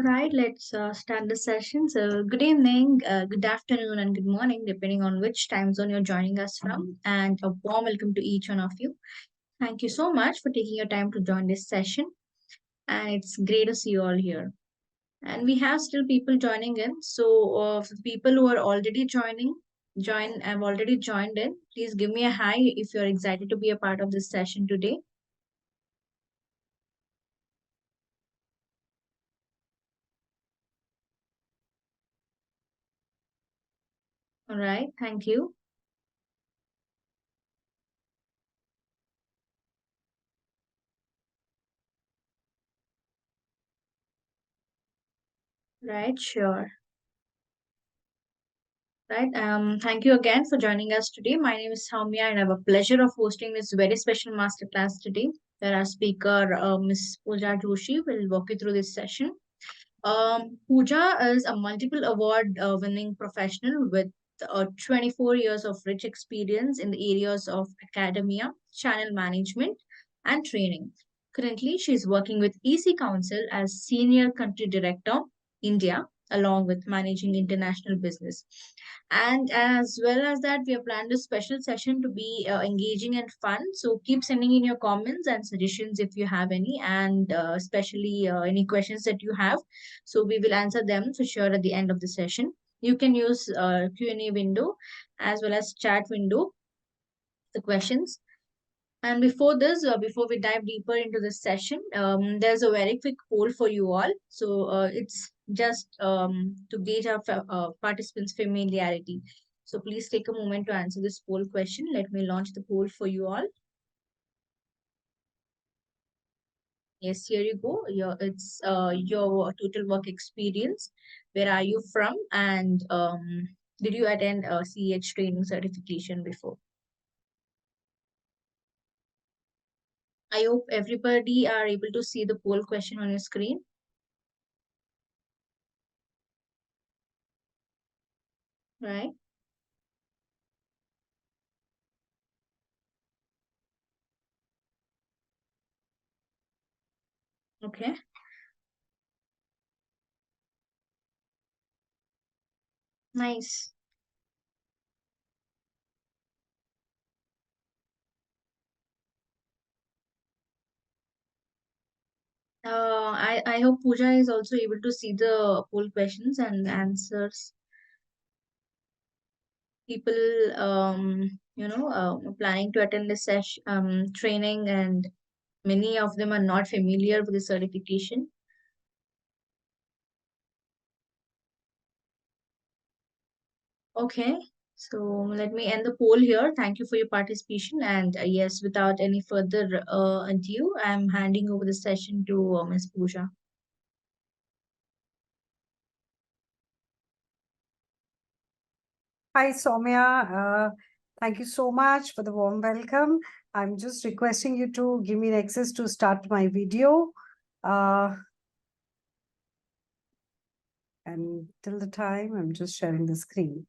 All right, let's start the session. So, good evening, good afternoon, and good morning, depending on which time zone you're joining us from. And a warm welcome to each one of you. Thank you so much for taking your time to join this session. And it's great to see you all here. And we have still people joining in. So, for the people who are already have already joined in. Please give me a hi if you're excited to be a part of this session today. All right, thank you. Right, sure. Right. Thank you again for joining us today. My name is Soumya, and I have a pleasure of hosting this very special masterclass today, where our speaker, Ms. Pooja Joshi, will walk you through this session. Pooja is a multiple award winning professional with 24 years of rich experience in the areas of academia, channel management, and training. Currently, she is working with EC Council as Senior Country Director, India, along with managing international business. And as well as that, we have planned a special session to be engaging and fun. So keep sending in your comments and suggestions if you have any, and especially any questions that you have. So we will answer them for sure at the end of the session. You can use Q&A window as well as chat window, the questions. And before this, before we dive deeper into this session, there's a very quick poll for you all. So it's just to gauge our participants' familiarity. So please take a moment to answer this poll question. Let me launch the poll for you all. Yes, here you go. It's your total work experience. Where are you from? And did you attend a CH training certification before? I hope everybody are able to see the poll question on your screen. Right. Okay. Nice. I hope Pooja is also able to see the poll questions and answers. People, planning to attend this session, training, and many of them are not familiar with the certification. Okay, so let me end the poll here. Thank you for your participation. And yes, without any further ado, I'm handing over the session to Ms. Pooja. Hi, Soumya. Thank you so much for the warm welcome. I'm just requesting you to give me access to start my video. And till the time, I'm just sharing the screen.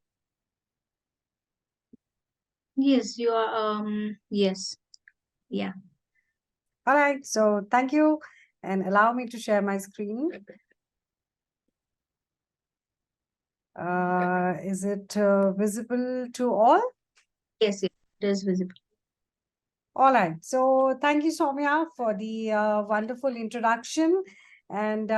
Yes, you are. Yes. Yeah. All right. So thank you. And allow me to share my screen. Is it visible to all? Yes, it is visible. All right. So thank you, Soumya, for the wonderful introduction. And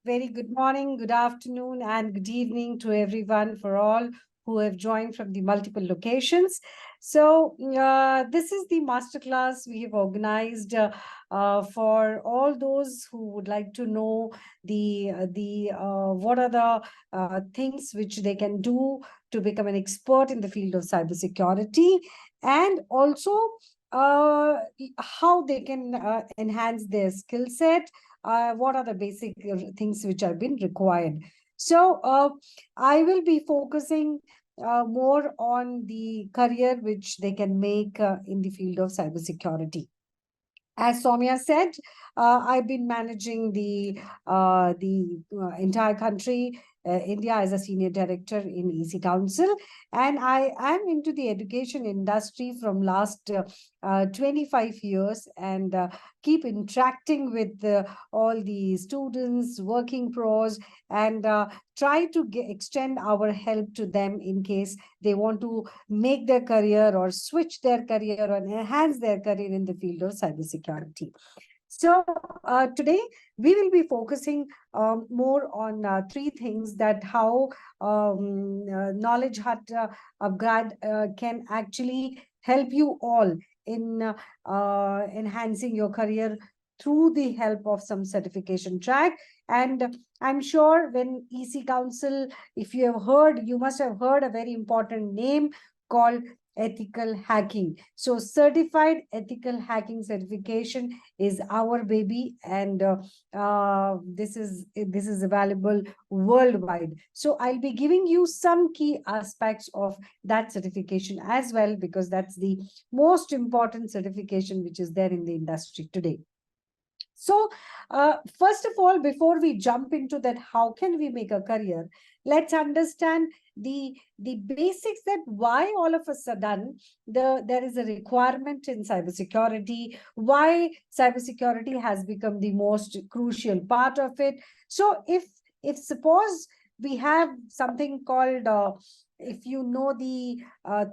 very good morning, good afternoon, and good evening to everyone for all who have joined from the multiple locations. So this is the masterclass we have organized for all those who would like to know what are the things which they can do to become an expert in the field of cybersecurity, and also how they can enhance their skill set, what are the basic things which have been required. So I will be focusing more on the career which they can make in the field of cybersecurity. As Soumya said, I've been managing the entire country India as a senior director in EC Council, and I am into the education industry from last 25 years, and keep interacting with all the students, working pros, and try to extend our help to them in case they want to make their career or switch their career or enhance their career in the field of cybersecurity. So today we will be focusing more on three things that how Knowledge Hut upgrade can actually help you all in enhancing your career through the help of some certification track. And I'm sure when EC Council, if you have heard, you must have heard a very important name called ethical hacking. So certified ethical hacking certification is our baby, and this is available worldwide. So I'll be giving you some key aspects of that certification as well, because that's the most important certification which is there in the industry today. So first of all, before we jump into that, how can we make a career? Let's understand the basics, that why all of a sudden there is a requirement in cybersecurity, why cybersecurity has become the most crucial part of it. So if suppose we have something called if you know the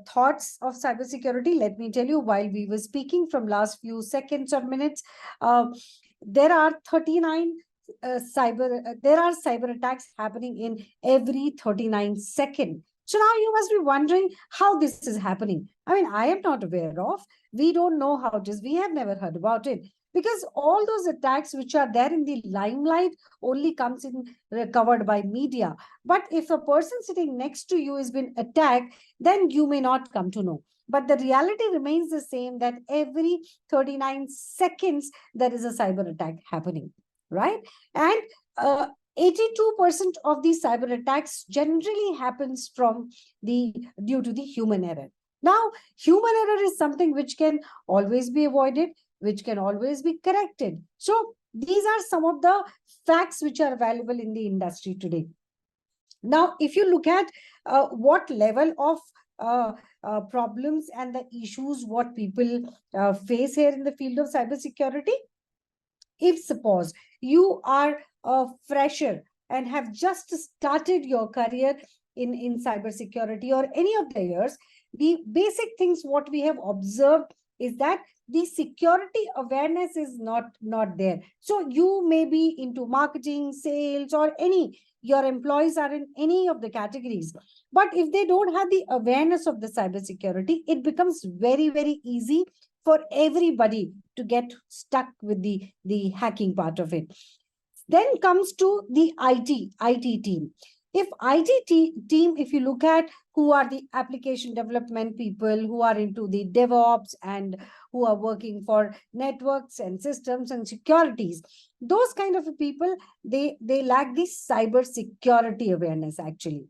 thoughts of cybersecurity, let me tell you, while we were speaking from last few seconds or minutes, uh, there are 39 there are cyber attacks happening in every 39 seconds. So now you must be wondering how this is happening. I mean, I am not aware of. We don't know how it is. We have never heard about it, because all those attacks which are there in the limelight only comes in covered by media. But if a person sitting next to you has been attacked, then you may not come to know. But the reality remains the same, that every 39 seconds there is a cyber attack happening, right? And 82% of these cyber attacks generally happens from the due to the human error. Now, human error is something which can always be avoided, which can always be corrected. So these are some of the facts which are available in the industry today. Now, if you look at what level of problems and the issues what people face here in the field of cybersecurity, if suppose you are a fresher and have just started your career in cybersecurity or any of the years, the basic things what we have observed is that the security awareness is not there. So you may be into marketing, sales, or any, your employees are in any of the categories. But if they don't have the awareness of the cybersecurity, it becomes very, very easy for everybody to get stuck with the hacking part of it. Then comes to the IT team. If team, if you look at who are the application development people, who are into the DevOps and who are working for networks and systems and securities, those kind of people, they lack the cyber security awareness actually.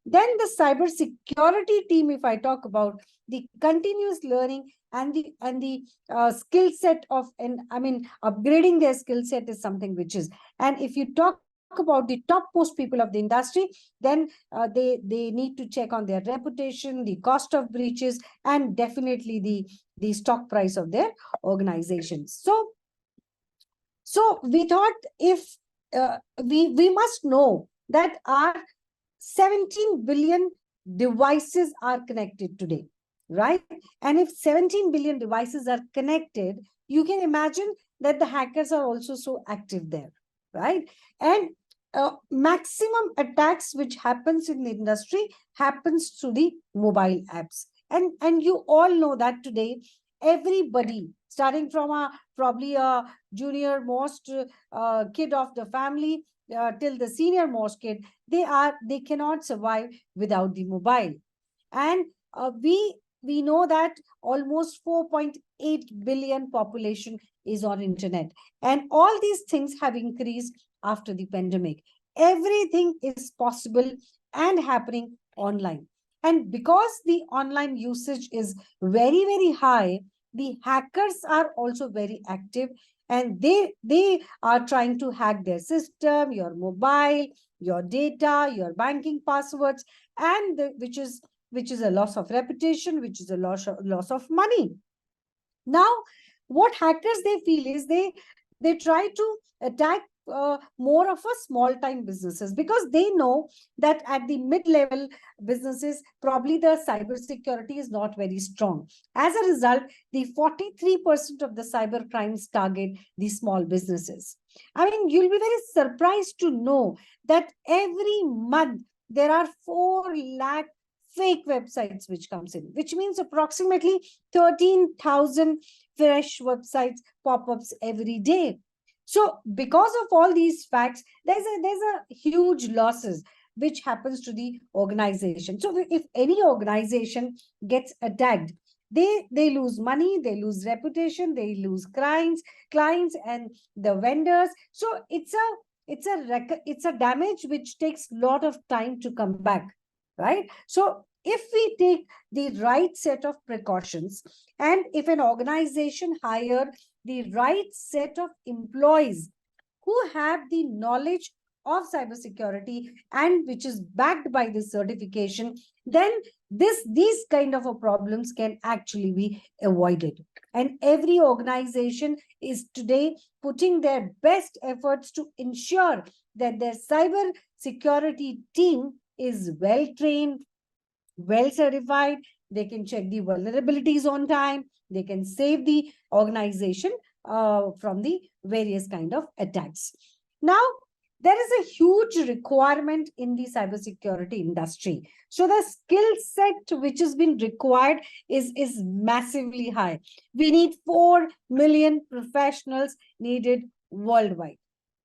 Then the cyber security team, if I talk about the continuous learning and the skill set of, and I mean upgrading their skill set is something which is, and if you talk about the topmost people of the industry, then they need to check on their reputation, the cost of breaches, and definitely the stock price of their organizations. So we thought, if we must know that our 17 billion devices are connected today, right? And if 17 billion devices are connected, you can imagine that the hackers are also so active there, right? And maximum attacks which happens in the industry happens through the mobile apps. And you all know that today, everybody, starting from probably a junior most kid of the family till the senior most kid, they cannot survive without the mobile. And we know that almost 4.8 billion population is on internet, and all these things have increased after the pandemic. Everything is possible and happening online, and because the online usage is very, very high, the hackers are also very active, and they are trying to hack their system, your mobile, your data, your banking passwords, and which is a loss of reputation, which is a loss of money. Now, what hackers they feel is they try to attack more of a small time businesses, because they know that at the mid level businesses probably the cyber security is not very strong. As a result, the 43% of the cyber crimes target the small businesses. I mean, you'll be very surprised to know that every month there are 4 lakh fake websites which comes in, which means approximately 13,000 fresh websites pop-ups every day. So because of all these facts, there's a huge losses which happens to the organization. So if any organization gets attacked, they lose money, they lose reputation, they lose clients and the vendors. So it's a damage which takes a lot of time to come back, right? So if we take the right set of precautions, and if an organization hire the right set of employees who have the knowledge of cybersecurity and which is backed by this certification, then these kind of a problems can actually be avoided. And every organization is today putting their best efforts to ensure that their cyber security team is well trained, well certified. They can check the vulnerabilities on time. They can save the organization from the various kind of attacks. Now, there is a huge requirement in the cybersecurity industry. So the skill set which has been required is massively high. We need 4 million professionals needed worldwide.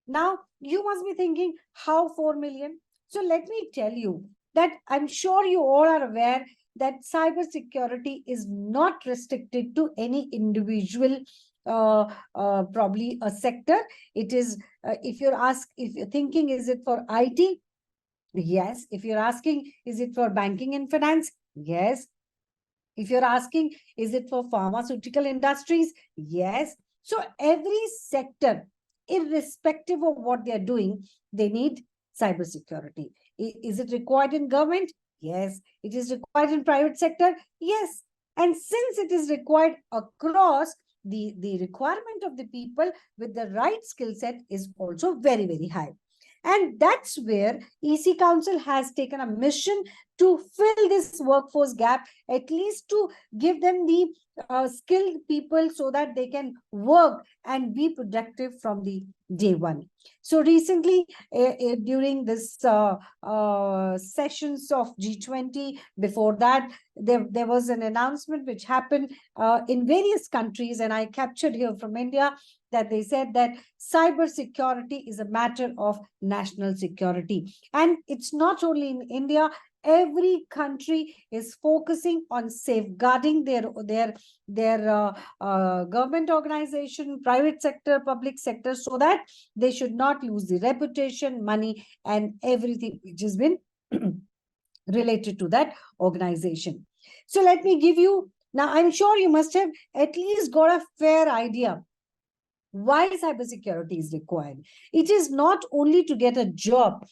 Now, you must be thinking, how 4 million? So let me tell you that I'm sure you all are aware that cybersecurity is not restricted to any individual, probably a sector. It is, if you're thinking, is it for IT? Yes. If you're asking, is it for banking and finance? Yes. If you're asking, is it for pharmaceutical industries? Yes. So every sector, irrespective of what they're doing, they need cybersecurity. Is it required in government? Yes. It is required in private sector? Yes. And since it is required across, the requirement of the people with the right skill set is also very, very high. And that's where EC Council has taken a mission to fill this workforce gap, at least to give them the skilled people so that they can work and be productive from the day one. So recently, during this sessions of G20, before that, there was an announcement which happened in various countries, and I captured here from India, that they said that cybersecurity is a matter of national security. And it's not only in India, every country is focusing on safeguarding their government organization, private sector, public sector, so that they should not lose the reputation, money, and everything which has been related to that organization. So let me give you, now I'm sure you must have at least got a fair idea why cybersecurity is required. It is not only to get a job.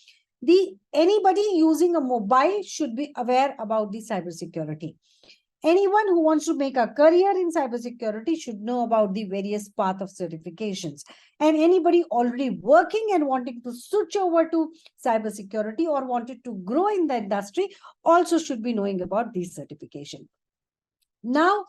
Anybody using a mobile should be aware about the cybersecurity. Anyone who wants to make a career in cybersecurity should know about the various path of certifications. And anybody already working and wanting to switch over to cybersecurity or wanted to grow in the industry also should be knowing about these certification. Now,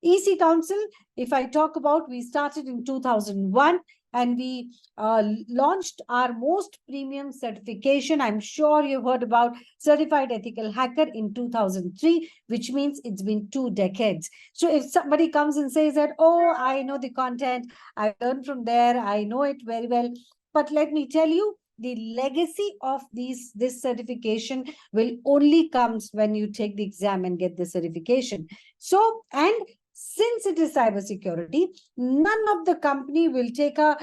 EC Council, if I talk about, we started in 2001 and we launched our most premium certification. I'm sure you've heard about Certified Ethical Hacker in 2003, which means it's been 2 decades. So if somebody comes and says that, oh, I know the content, I learned from there, I know it very well. But let me tell you, the legacy of this certification will only comes when you take the exam and get the certification. So, and since it is cybersecurity, none of the company will take a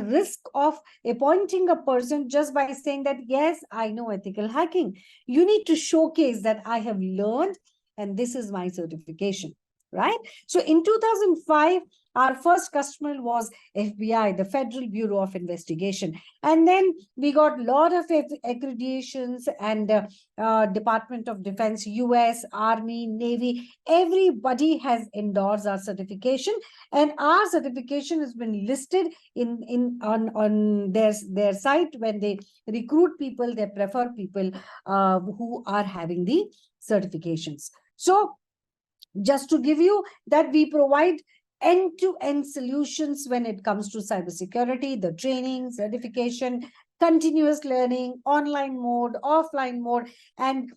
risk of appointing a person just by saying that, yes, I know ethical hacking. You need to showcase that I have learned and this is my certification. right? So in 2005, our first customer was FBI, the Federal Bureau of Investigation. And then we got a lot of accreditations and Department of Defense, US, Army, Navy, everybody has endorsed our certification. And our certification has been listed on their site. When they recruit people, they prefer people who are having the certifications. So just to give you that, we provide end-to-end solutions when it comes to cybersecurity, the training, certification, continuous learning, online mode, offline mode, and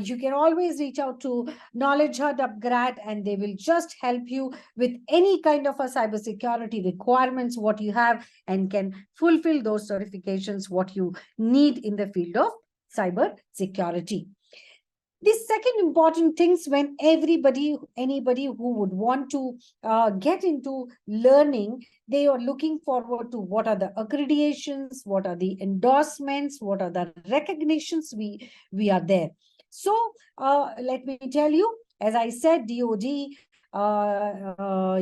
you can always reach out to KnowledgeHut upgrade, and they will just help you with any kind of a cybersecurity requirements what you have, and can fulfill those certifications what you need in the field of cyber security. The second important things, when anybody who would want to get into learning, they are looking forward to what are the accreditations, what are the endorsements, what are the recognitions we are there. So let me tell you, as I said, DoD,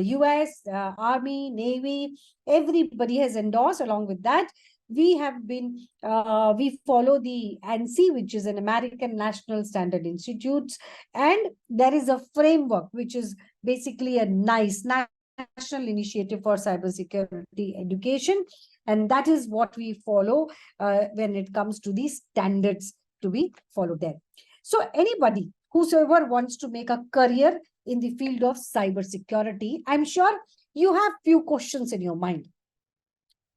US, Army, Navy, everybody has endorsed. Along with that, we follow the ANSI, which is an American National Standard Institute, and there is a framework which is basically a nice national initiative for cybersecurity education, and that is what we follow when it comes to these standards to be followed there. So anybody whosoever wants to make a career in the field of cybersecurity, I'm sure you have few questions in your mind,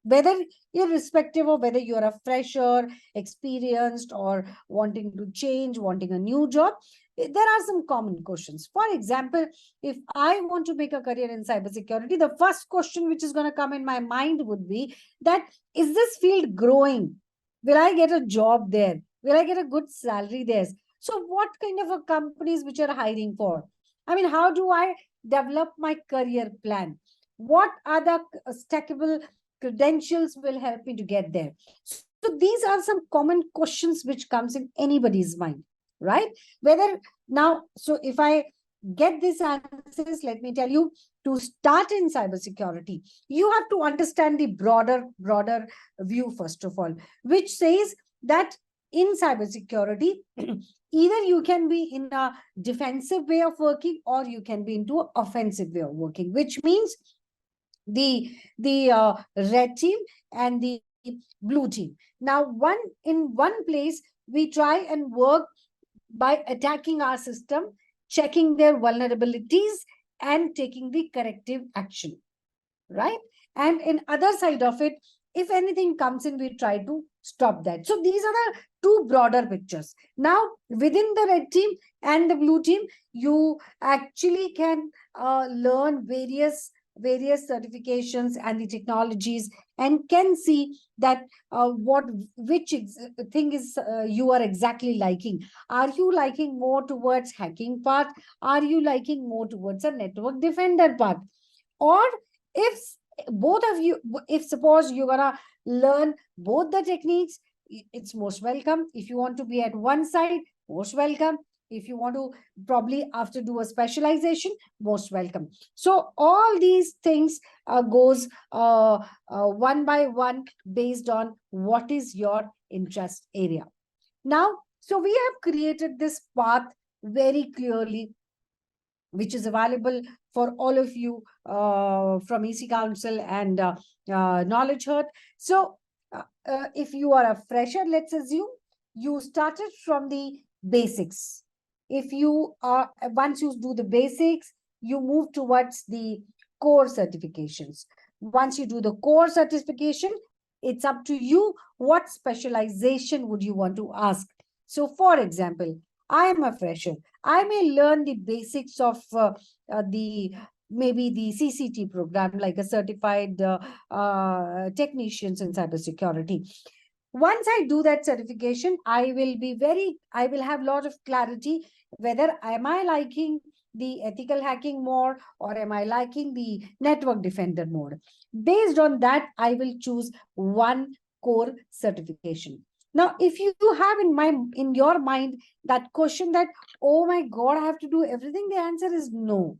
whether irrespective of whether you're a fresher, experienced, or wanting to change, wanting a new job. There are some common questions. For example, if I want to make a career in cybersecurity, the first question which is going to come in my mind would be that, is this field growing? Will I get a job there? Will I get a good salary there? So what kind of a companies which are hiring for? I mean, how do I develop my career plan? What are the stackable credentials will help me to get there? So these are some common questions which comes in anybody's mind, right? Whether now, so if I get these answers, let me tell you, to start in cybersecurity, you have to understand the broader view, first of all, which says that in cybersecurity, either you can be in a defensive way of working, or you can be into an offensive way of working, which means the red team and the blue team. Now, in one place, we try and work by attacking our system, checking their vulnerabilities, and taking the corrective action, right? And in other side of it, if anything comes in, we try to stop that. So these are the two broader pictures. Now, within the red team and the blue team, you actually can learn various certifications and the technologies, and can see that which thing is you are exactly liking. Are you liking more towards hacking part? Are you liking more towards a network defender part? Or if both of you, if suppose you're gonna learn both the techniques, it's most welcome. If you want to be at one side, most welcome. If you want to probably after do a specialization, most welcome. So all these things goes one by one based on what is your interest area. Now, so we have created this path very clearly, which is available for all of you from EC Council and KnowledgeHut. So if you are a fresher, let's assume you started from the basics. If you are, once you do the basics, you move towards the core certifications. Once you do the core certification, it's up to you what specialization would you want to ask. So for example, I am a fresher. I may learn the basics of the maybe the CCT program, like a certified technicians in cybersecurity. Once I do that certification, I will have a lot of clarity whether am I liking the ethical hacking more, or am I liking the network defender more. Based on that, I will choose one core certification. Now, if you have in your mind that question that, oh my God, I have to do everything, the answer is no.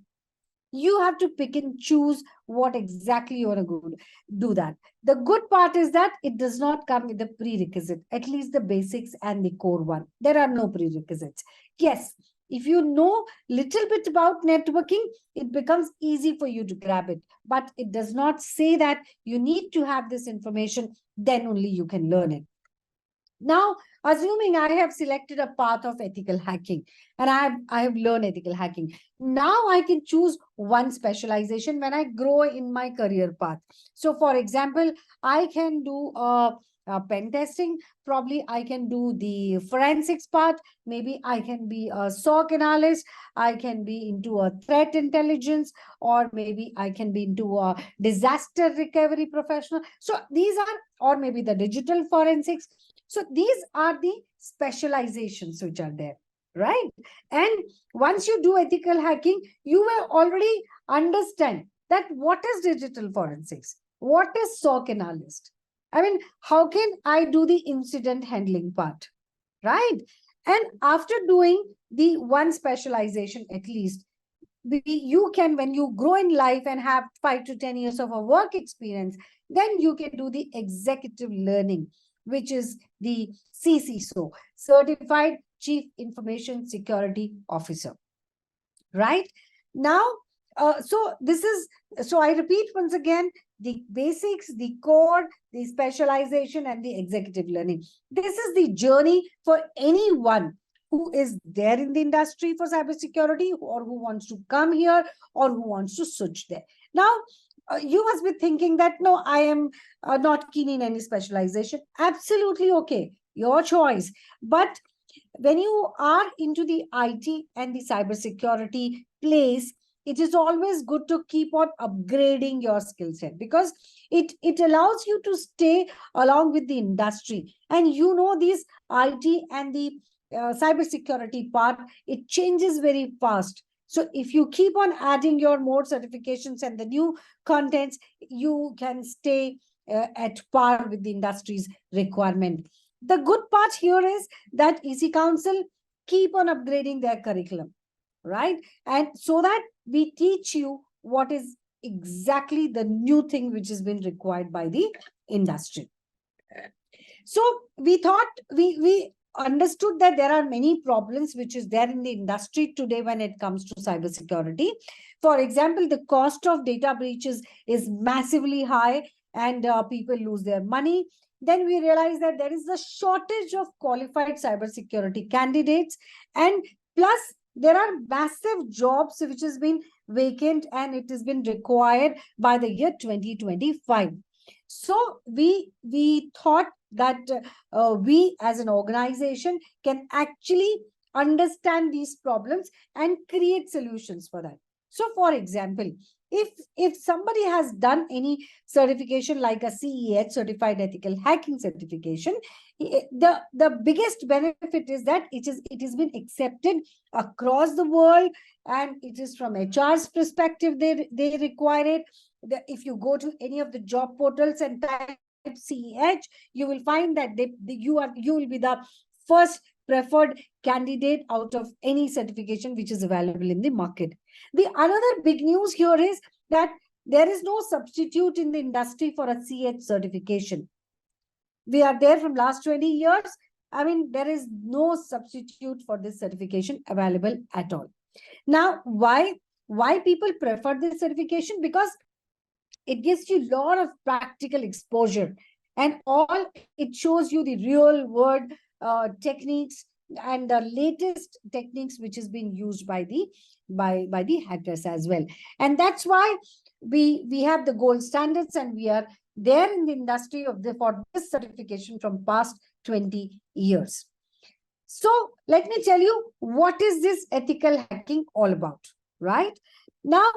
You have to pick and choose what exactly you want to go do that. The good part is that it does not come with the prerequisite, at least the basics and the core one. There are no prerequisites. Yes, if you know little bit about networking, it becomes easy for you to grab it. But it does not say that you need to have this information, then only you can learn it. Now, assuming I have selected a path of ethical hacking and I have learned ethical hacking, now I can choose one specialization when I grow in my career path. So, for example, I can do pen testing. Probably I can do the forensics part. Maybe I can be a SOC analyst. I can be into a threat intelligence, or maybe I can be into a disaster recovery professional. So these are, or maybe the digital forensics. So these are the specializations which are there, right? And once you do ethical hacking, you will already understand that what is digital forensics, what is SOC analyst. I mean, how can I do the incident handling part, right? And after doing the one specialization at least, you can, when you grow in life and have 5 to 10 years of a work experience, then you can do the executive learning, which is the CCSO, Certified Chief Information Security Officer, right? Now, so I repeat once again, the basics, the core, the specialization, and the executive learning. This is the journey for anyone who is there in the industry for cybersecurity, or who wants to come here, or who wants to switch there. Now, you must be thinking that, no, I am not keen in any specialization. Absolutely okay, your choice. But when you are into the IT and the cybersecurity place, it is always good to keep on upgrading your skill set, because it allows you to stay along with the industry. And you know, these IT and the cybersecurity part, it changes very fast. So if you keep on adding your more certifications and the new contents, you can stay at par with the industry's requirement. The good part here is that EC Council keep on upgrading their curriculum, right? And so that we teach you what is exactly the new thing which has been required by the industry. So we thought, we understood that there are many problems which is there in the industry today when it comes to cybersecurity. For example, the cost of data breaches is massively high, and people lose their money. Then we realize that there is a shortage of qualified cybersecurity candidates, and plus there are massive jobs which has been vacant, and it has been required by the year 2025. So we thought that we as an organization can actually understand these problems and create solutions for that. So for example, if somebody has done any certification like a CEH, certified ethical hacking certification, the biggest benefit is that it has been accepted across the world, and it is from HR's perspective, they require it. If you go to any of the job portals and type CEH, you will find that you will be the first preferred candidate out of any certification which is available in the market. The another big news here is that there is no substitute in the industry for a CH certification. We are there from last 20 years. I mean, there is no substitute for this certification available at all. Now, why people prefer this certification? Because it gives you a lot of practical exposure, and all it shows you the real world techniques and the latest techniques which is being used by the hackers as well. And that's why we have the gold standards, and we are there in the industry of the for this certification from past 20 years. So let me tell you, what is this ethical hacking all about, right? Now,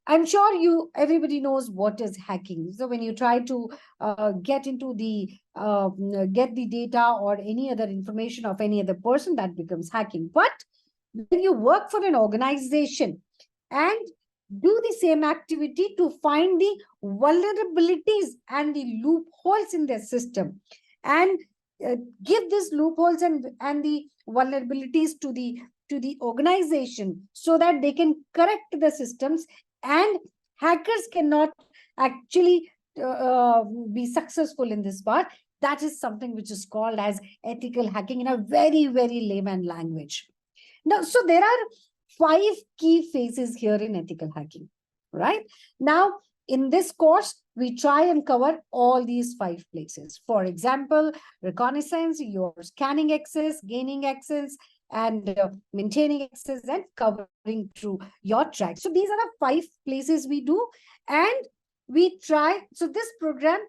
I'm sure everybody knows what is hacking. So when you try to get into get the data or any other information of any other person, that becomes hacking. But when you work for an organization and do the same activity to find the vulnerabilities and the loopholes in their system, and give these loopholes and the vulnerabilities to the organization so that they can correct the systems And hackers cannot actually be successful in this part. That is something which is called as ethical hacking in a very, very layman language. Now, so there are 5 key phases here in ethical hacking, right? Now, in this course, we try and cover all these 5 places. For example, reconnaissance, your scanning access, gaining access, and maintaining access, and covering through your tracks. So these are the 5 places we do, and we try. So this program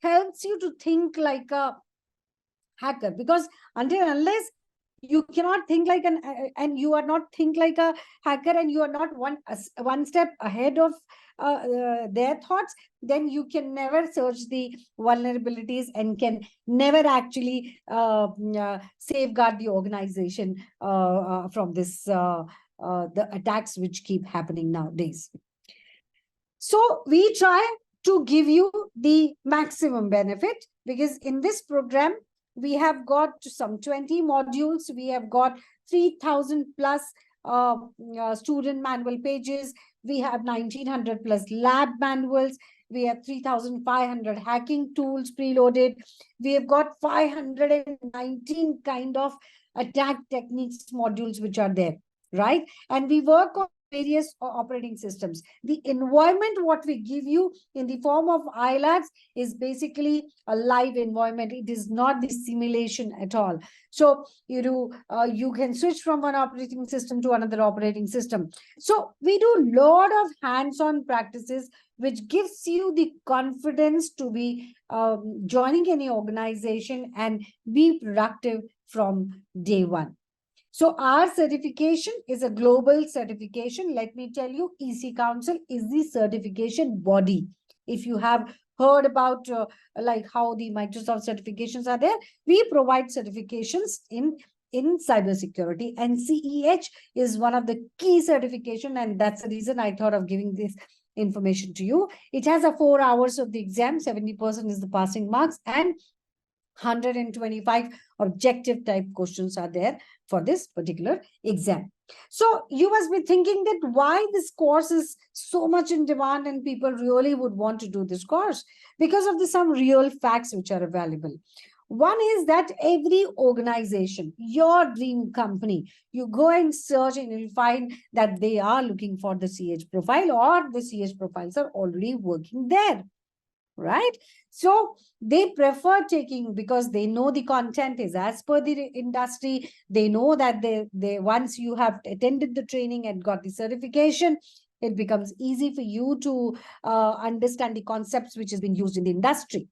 helps you to think like a hacker, because until unless you cannot think like an and you are not think like a hacker, and you are not one step ahead of their thoughts, then you can never search the vulnerabilities and can never actually safeguard the organization from this the attacks which keep happening nowadays. So we try to give you the maximum benefit, because in this program, we have got some 20 modules. We have got 3,000 plus student manual pages. We have 1,900 plus lab manuals. We have 3,500 hacking tools preloaded. We have got 519 kind of attack techniques modules which are there, right? And we work on various operating systems. The environment what we give you in the form of iLabs is basically a live environment. It is not the simulation at all. So you can switch from one operating system to another operating system. So we do a lot of hands-on practices which gives you the confidence to be joining any organization and be productive from day one. So our certification is a global certification. Let me tell you, EC Council is the certification body. If you have heard about like how the Microsoft certifications are there, we provide certifications in cybersecurity, and CEH is one of the key certification, and that's the reason I thought of giving this information to you. It has a 4 hours of the exam, 70% is the passing marks, and 125 objective type questions are there for this particular exam. So you must be thinking that why this course is so much in demand and people really would want to do this course, because of some real facts which are available. One is that every organization, your dream company, you go and search and you'll find that they are looking for the CH profile, or the CH profiles are already working there, right? So they prefer taking, because they know the content is as per the industry. They know that they once you have attended the training and got the certification, it becomes easy for you to understand the concepts which has been used in the industry.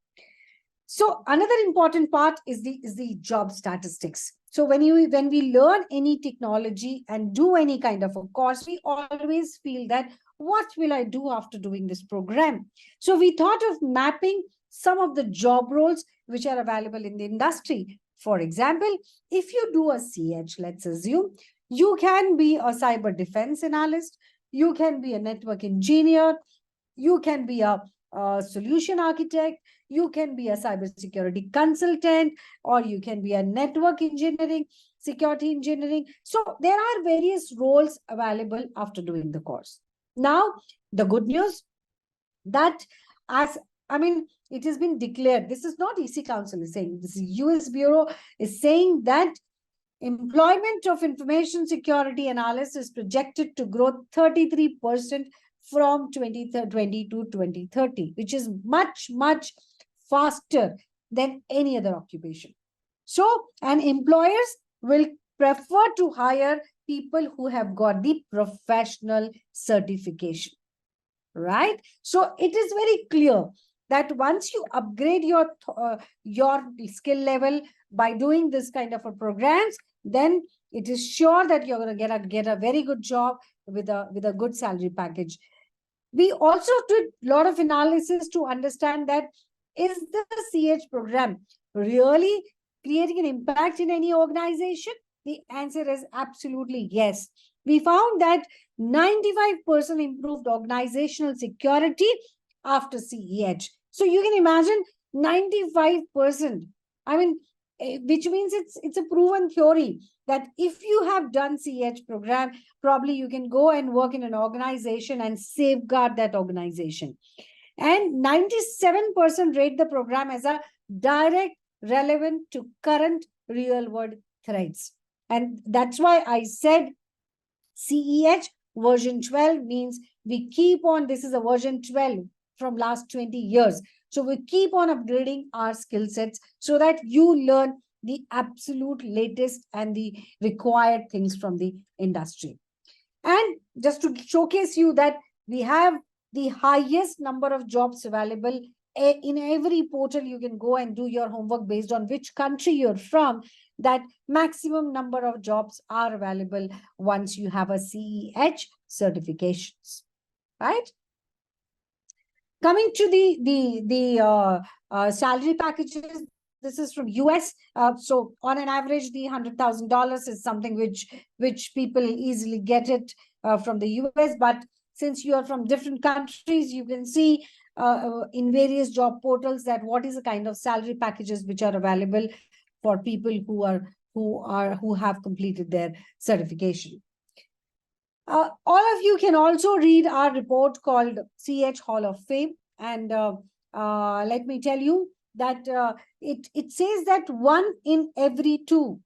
So another important part is the job statistics. So when we learn any technology and do any kind of a course, we always feel that what will I do after doing this program? So we thought of mapping some of the job roles which are available in the industry. For example, if you do a CH, let's assume, you can be a cyber defense analyst, you can be a network engineer, you can be a solution architect, you can be a cybersecurity consultant, or you can be a network engineering, security engineering. So there are various roles available after doing the course. Now, the good news that it has been declared, this is not EC Council is saying, this is US Bureau is saying that employment of information security analysts is projected to grow 33% from 2020 to 2030, which is much, much faster than any other occupation. So, and employers will prefer to hire people who have got the professional certification, right? So it is very clear that once you upgrade your skill level by doing this kind of a programs, then it is sure that you're going to get a very good job with a good salary package. We also did a lot of analysis to understand that is the CH program really creating an impact in any organization? The answer is absolutely yes. We found that 95% improved organizational security after CEH. So you can imagine 95%. I mean, which means it's a proven theory that if you have done CH program, probably you can go and work in an organization and safeguard that organization. And 97% rate the program as a direct, relevant to current real world threats. And that's why I said CEH version 12 means we keep on, this is a version 12 from last 20 years. So we keep on upgrading our skill sets so that you learn the absolute latest and the required things from the industry. And just to showcase you that we have the highest number of jobs available in every portal, you can go and do your homework based on which country you're from, that maximum number of jobs are available once you have a CEH certifications, right? Coming to the salary packages, this is from US. So on an average, the $100,000 is something which people easily get it from the US. But since you are from different countries, you can see in various job portals that what is the kind of salary packages which are available for people who have completed their certification. All of you can also read our report called CH Hall of Fame. And let me tell you that it says that 1 in every 2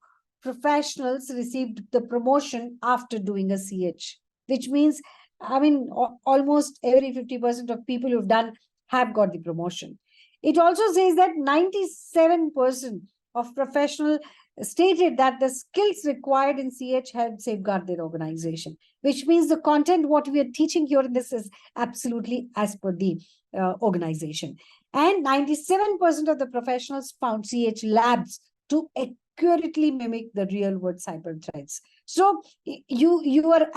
professionals received the promotion after doing a CH, which means, I mean, almost every 50% of people who've done have got the promotion. It also says that 97% of professional stated that the skills required in CH help safeguard their organization, which means the content, what we are teaching here in this is absolutely as per the organization. And 97% of the professionals found CH labs to accurately mimic the real world cyber threats. So you're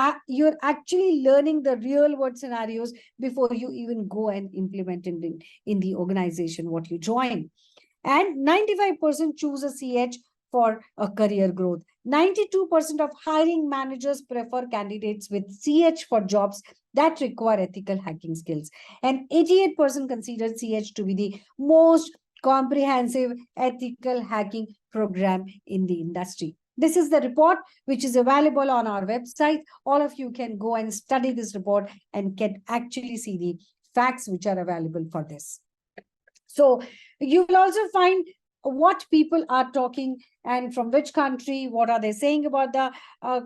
actually learning the real world scenarios before you even go and implement it in the organization what you join. And 95% choose a CH for a career growth. 92% of hiring managers prefer candidates with CH for jobs that require ethical hacking skills. And 88% consider CH to be the most comprehensive ethical hacking program in the industry. This is the report which is available on our website. All of you can go and study this report and can actually see the facts which are available for this. So you will also find what people are talking and from which country, what are they saying about the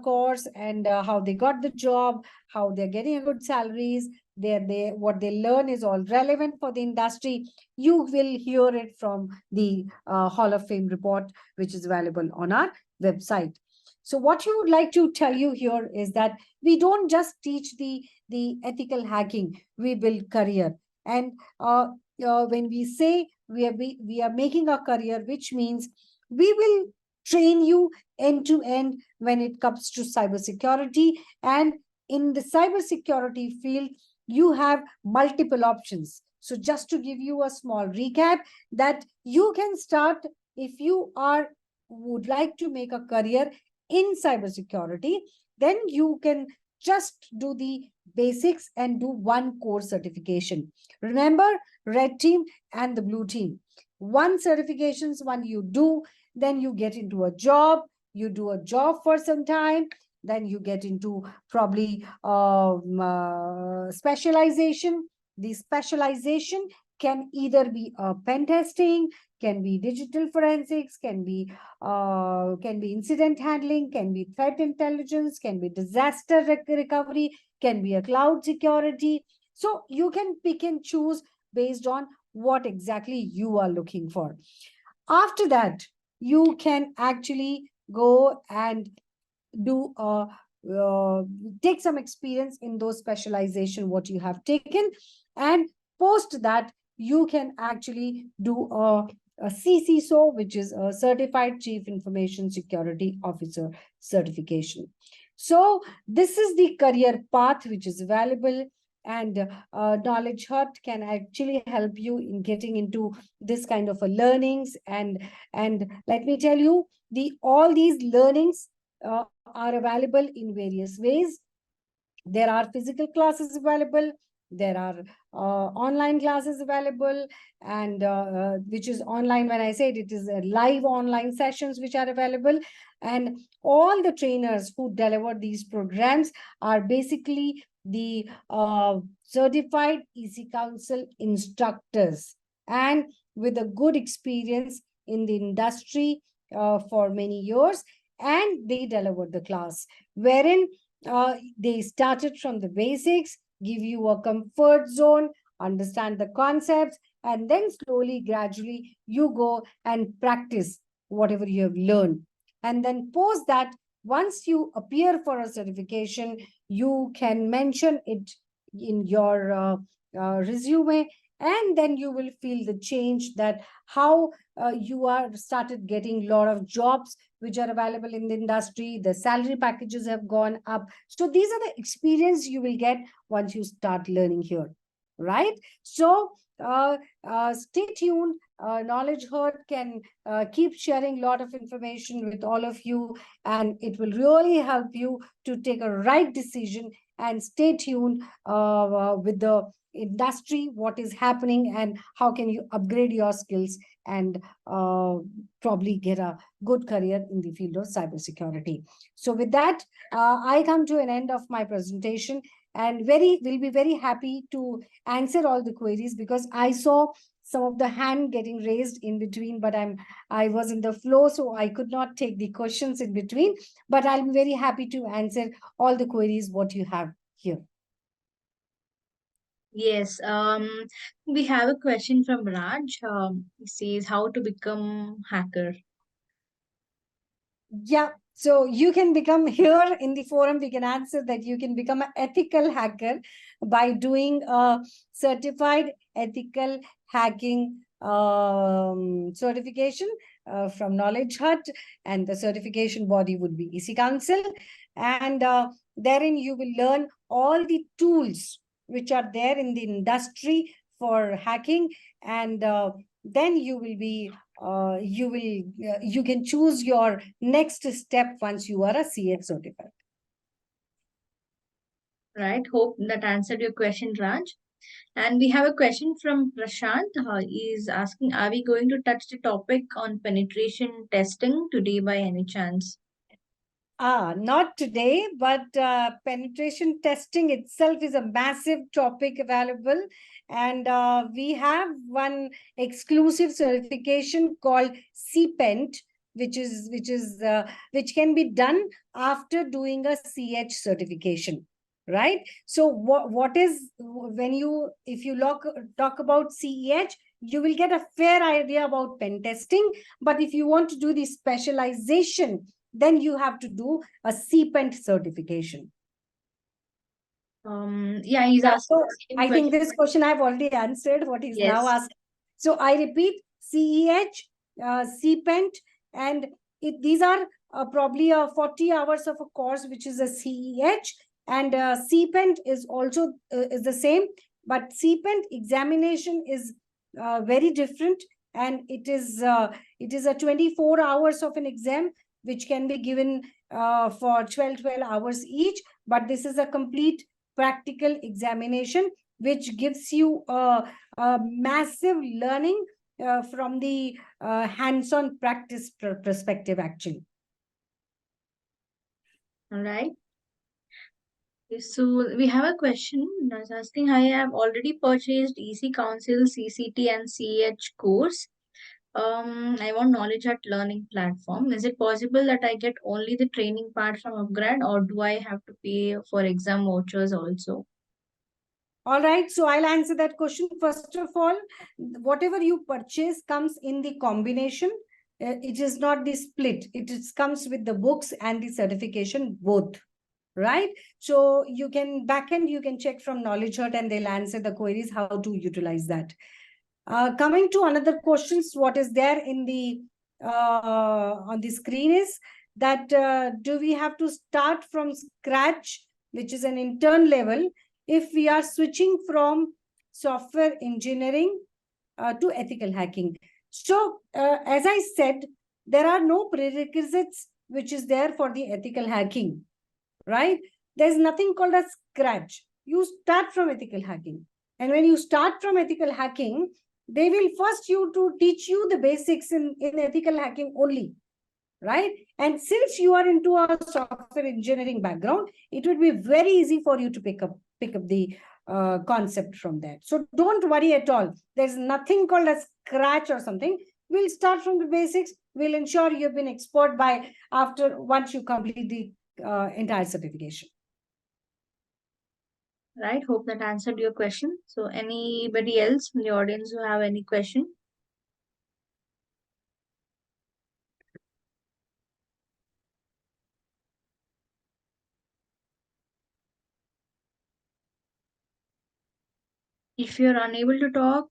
course, and how they got the job, how they're getting a good salaries, what they learn is all relevant for the industry. You will hear it from the Hall of Fame report, which is available on our website. So what you would like to tell you here is that we don't just teach the ethical hacking, we build career. And when we say we are making a career, which means we will train you end to end when it comes to cybersecurity. And in the cybersecurity field, you have multiple options. So just to give you a small recap, that you can start if you would like to make a career in cybersecurity, then you can just do the basics and do one course certification. Remember, red team and the blue team. One certifications, one you do, then you get into a job, you do a job for some time, then you get into probably specialization. The specialization can either be pen testing, can be digital forensics, can be incident handling, can be threat intelligence, can be disaster recovery, can be a cloud security. So you can pick and choose based on what exactly you are looking for. After that, you can actually go and do take some experience in those specialization what you have taken, and post that you can actually do a CCSO, which is a Certified Chief Information Security Officer certification. So this is the career path which is available, and KnowledgeHut can actually help you in getting into this kind of a learnings. And let me tell you, all these learnings are available in various ways. There are physical classes available. There are online classes available, and which is online. When I said it is live online sessions which are available, and all the trainers who deliver these programs are basically the certified EC Council instructors, and with a good experience in the industry for many years, and they delivered the class wherein they started from the basics, give you a comfort zone, understand the concepts, and then slowly, gradually, you go and practice whatever you have learned. And then post that, once you appear for a certification, you can mention it in your resume, and then you will feel the change, that how you are started getting a lot of jobs which are available in the industry. The salary packages have gone up. So these are the experience you will get once you start learning here, right? So stay tuned. KnowledgeHut can keep sharing a lot of information with all of you, and it will really help you to take a right decision. And stay tuned with the industry, what is happening, and how can you upgrade your skills, and probably get a good career in the field of cybersecurity. So with that, I come to an end of my presentation, and will be very happy to answer all the queries, because I saw some of the hand getting raised in between, but I was in the flow, so I could not take the questions in between. But I'll be very happy to answer all the queries what you have here. Yes, we have a question from Raj. He says, how to become hacker? Yeah, so you can become here in the forum, we can answer that you can become an ethical hacker by doing a certified ethical hacking certification from KnowledgeHut, and the certification body would be EC Council. And therein you will learn all the tools which are there in the industry for hacking, and then you will be you can choose your next step once you are a CX certified. Right. Hope that answered your question, Raj. And we have a question from Prashant. He is asking, are we going to touch the topic on penetration testing today by any chance? Not today, but penetration testing itself is a massive topic available. And we have one exclusive certification called CPENT, which can be done after doing a CH certification, right? So what is, when you, if you talk about CEH, you will get a fair idea about pen testing. But if you want to do the specialization, then you have to do a CPENT certification. Yeah, he's Yeah, asking so the same I think question. this question I've already answered what he's now Yes. asking. So I repeat, CEH, CPENT, and these are probably 40 hours of a course, which is a CEH, and CPENT is also is the same, but CPENT examination is very different, and it is a 24 hours of an exam, which can be given for 12 hours each. But this is a complete practical examination, which gives you a massive learning from the hands-on practice perspective, actually. All right. So we have a question that's asking, I have already purchased EC Council, CCT, and CH course. I want knowledge at learning platform. Is it possible that I get only the training part from upgrade, or do I have to pay for exam vouchers also? All right, so I'll answer that question. First of all, whatever you purchase comes in the combination. It is not the split. Comes with the books and the certification both, right? So you can backend, you can check from KnowledgeHut, and they'll answer the queries how to utilize that. Coming to another questions, what is there in the on the screen is that do we have to start from scratch, which is an intern level, if we are switching from software engineering to ethical hacking? So as I said, there are no prerequisites which is there for the ethical hacking, right? There's nothing called a scratch. You start from ethical hacking. And when you start from ethical hacking, they will first teach you the basics in ethical hacking only, right? And since you are into a software engineering background, it would be very easy for you to pick up the concept from there. So don't worry at all. There's nothing called a scratch or something. We'll start from the basics. We'll ensure you've been expert by once you complete the entire certification. Right. Hope that answered your question. So anybody else in the audience who have any question? If you're unable to talk,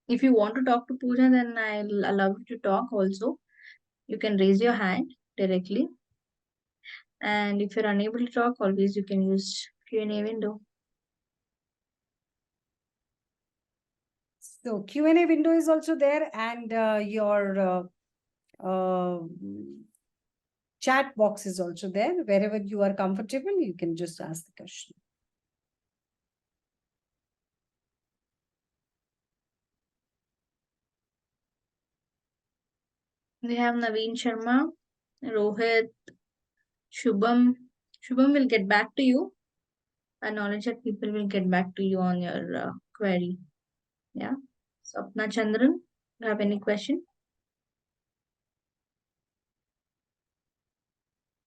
if you want to talk to Pooja, then I'll allow you to talk also. You can raise your hand directly. And if you're unable to talk, always you can use Q&A window. So Q&A window is also there, and your chat box is also there. Wherever you are comfortable, you can just ask the question. We have Naveen Sharma, Rohit, Shubham. Shubham will get back to you. KnowledgeHut people will get back to you on your query. Yeah. Sapna Chandran, you have any question?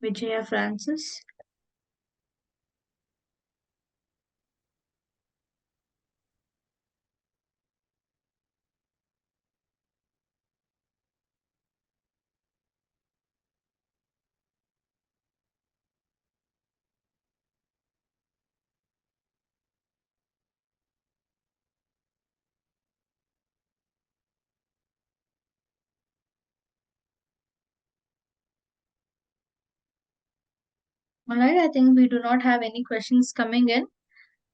Vijaya Francis. All right, I think we do not have any questions coming in.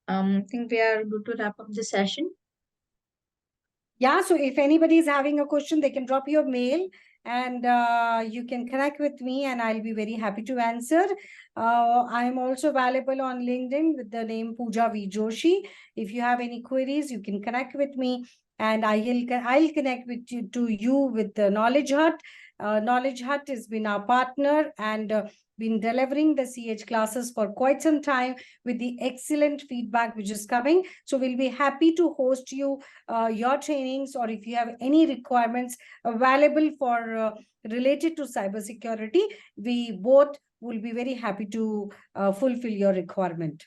I think we are good to wrap up the session. Yeah, so if anybody is having a question, they can drop your mail and you can connect with me and I'll be very happy to answer. I'm also available on LinkedIn with the name Pooja V. Joshi. If you have any queries, you can connect with me and I'll connect with you with the KnowledgeHut. KnowledgeHut has been our partner and been delivering the CH classes for quite some time with the excellent feedback which is coming. So we'll be happy to host you your trainings, or if you have any requirements available for related to cybersecurity, we both will be very happy to fulfill your requirement.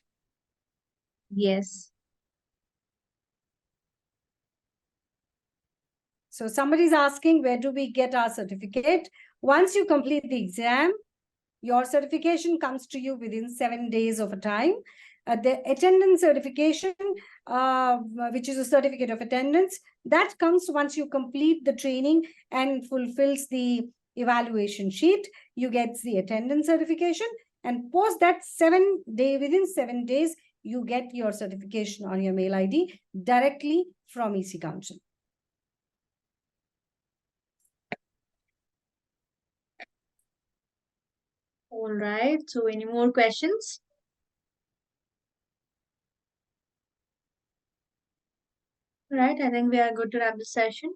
Yes. So somebody's asking, where do we get our certificate? Once you complete the exam, your certification comes to you within 7 days of a time. The attendance certification, which is a certificate of attendance, that comes once you complete the training and fulfills the evaluation sheet. You get the attendance certification, and post that within 7 days, you get your certification on your mail ID directly from EC Council. All right. So any more questions? Right. I think we are good to wrap the session.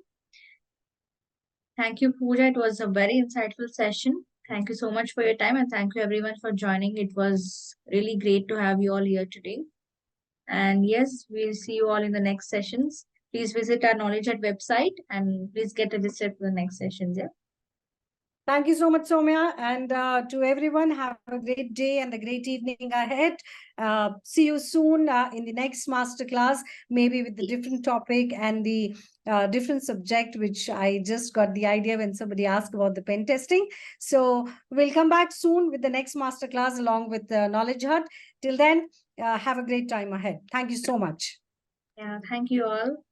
Thank you, Pooja. It was a very insightful session. Thank you so much for your time and thank you everyone for joining. It was really great to have you all here today. And yes, we'll see you all in the next sessions. Please visit our KnowledgeHut website and please get registered for the next sessions. Yeah. Thank you so much, Soumya. And to everyone, have a great day and a great evening ahead. See you soon in the next masterclass, maybe with the different topic and the different subject, which I just got the idea when somebody asked about the pen testing. So we'll come back soon with the next masterclass along with the KnowledgeHut. Till then, have a great time ahead. Thank you so much. Yeah. Thank you all.